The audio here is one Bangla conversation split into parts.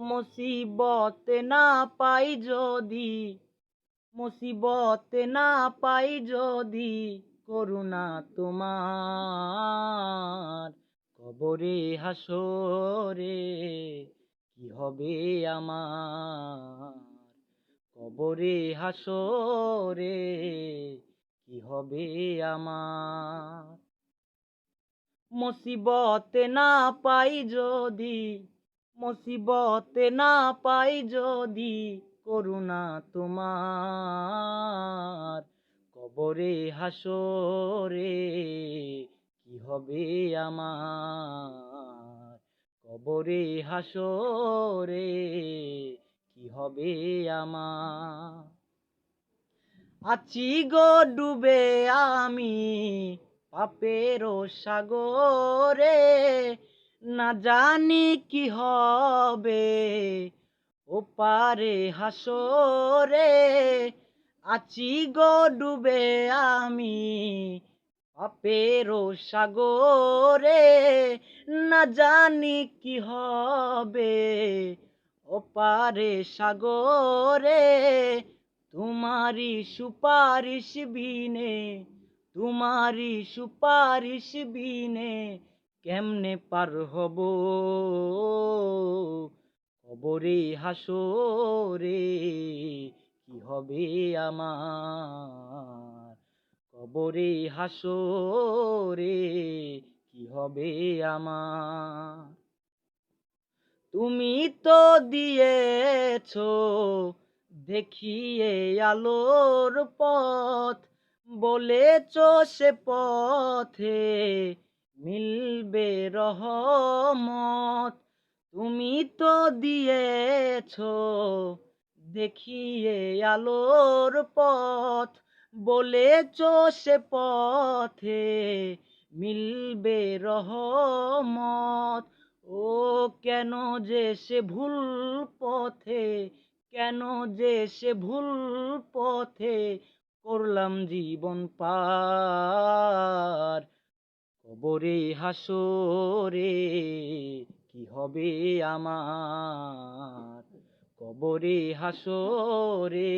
মুসিবত না পাই যদি, মুসিবত না পাই যদি, করুণা তোমার। কবরে হাসরে কি হবে আমার, কবরে হাসরে কি হবে আমার। মুসিবত না পাই যদি, মুসিবত না পাই যদি, করুণা তোমার। কবরে হাসরে কি হবে আমার, কবরে হাসরে কি হবে আমার। আছি গো ডুবে আমি পাপের সাগরে, না জানি কি হবে ওপারে হাসরে। আছি গো ডুবে আমি পাপের সাগরে, না জানি কি হবে ওপারে সাগরে। তোমারি সুপারিশ বিনে, তোমারি সুপারিশ বিনে, কেমনে পার হব কবরে হাসরে কি হবে আমার, কবরে হাসরে কি হবে আমার। তুমি তো দিয়েছো দেখিয়ে আলোর পথ, বলেছো সে পথে মিলবে রহমত। তুমি তো দিয়েছো দেখিয়ে আলোর পথ, বলেছো সে পথে মিলবে রহমত। ও কেন যে সে ভুল পথে, কেন যে সে ভুল পথে করলাম জীবন পার। কবরে হাসরে কি হবে আমার, কবরে হাসরে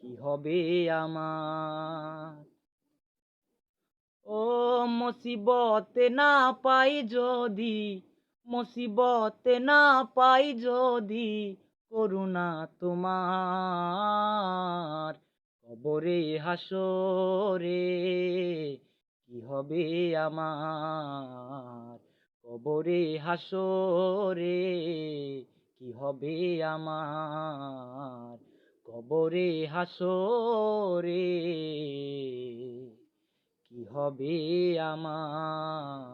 কি হবে আমার। ও মুসিবত না পাই যদি, মুসিবত না পাই যদি, করুণা তোমার। কবরে হাসরে কি হবে আমার, কবরে হাসরে কি হবে আমার, কবরে হাসরে কি হবে আমার।